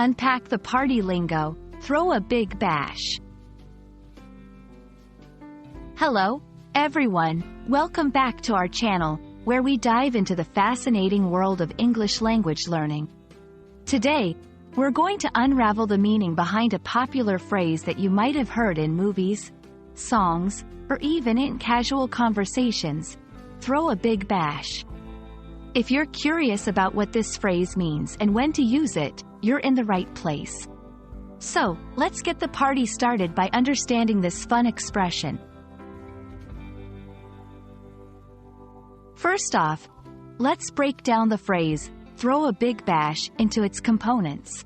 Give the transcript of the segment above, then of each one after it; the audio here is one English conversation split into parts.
Unpack the party lingo, throw a big bash. Hello, everyone. Welcome back to our channel, where we dive into the fascinating world of English language learning. Today, we're going to unravel the meaning behind a popular phrase that you might have heard in movies, songs, or even in casual conversations: throw a big bash. If you're curious about what this phrase means and when to use it, you're in the right place. So, let's get the party started by understanding this fun expression. First off, let's break down the phrase, throw a big bash, into its components.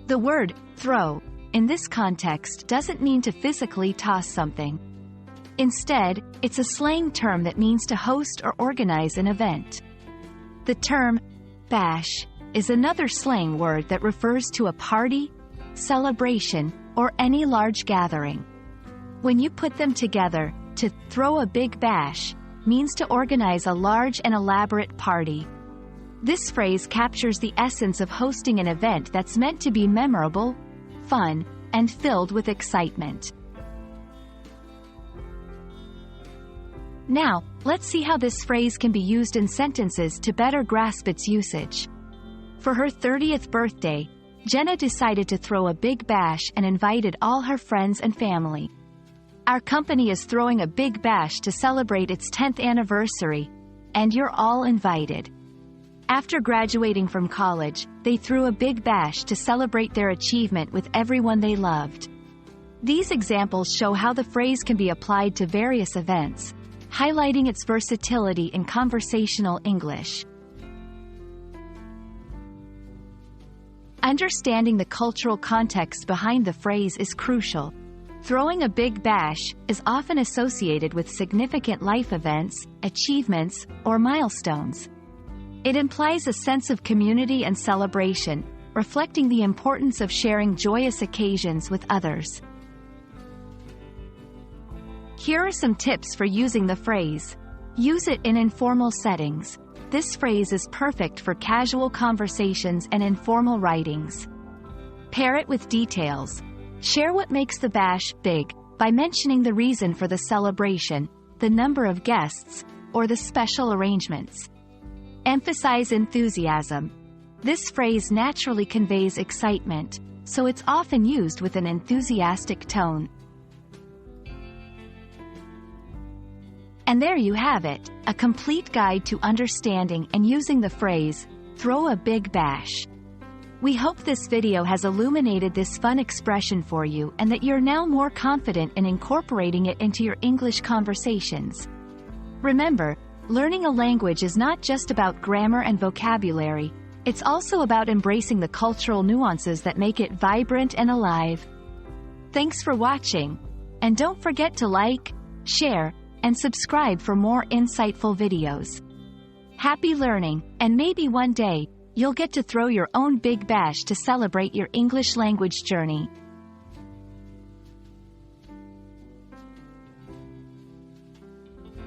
The word, throw, in this context doesn't mean to physically toss something. Instead, it's a slang term that means to host or organize an event. The term, bash, is another slang word that refers to a party, celebration, or any large gathering. When you put them together, to throw a big bash means to organize a large and elaborate party. This phrase captures the essence of hosting an event that's meant to be memorable, fun, and filled with excitement. Now, let's see how this phrase can be used in sentences to better grasp its usage. For her 30th birthday, Jenna decided to throw a big bash and invited all her friends and family. Our company is throwing a big bash to celebrate its 10th anniversary, and you're all invited. After graduating from college, they threw a big bash to celebrate their achievement with everyone they loved. These examples show how the phrase can be applied to various events, highlighting its versatility in conversational English. Understanding the cultural context behind the phrase is crucial. Throwing a big bash is often associated with significant life events, achievements, or milestones. It implies a sense of community and celebration, reflecting the importance of sharing joyous occasions with others. Here are some tips for using the phrase. Use it in informal settings. This phrase is perfect for casual conversations and informal writings. Pair it with details. Share what makes the bash big by mentioning the reason for the celebration, the number of guests, or the special arrangements. Emphasize enthusiasm. This phrase naturally conveys excitement, so it's often used with an enthusiastic tone. And there you have it, a complete guide to understanding and using the phrase, throw a big bash. We hope this video has illuminated this fun expression for you and that you're now more confident in incorporating it into your English conversations. Remember, learning a language is not just about grammar and vocabulary, it's also about embracing the cultural nuances that make it vibrant and alive. Thanks for watching, and don't forget to like, share, and subscribe for more insightful videos. Happy learning, and maybe one day, you'll get to throw your own big bash to celebrate your English language journey.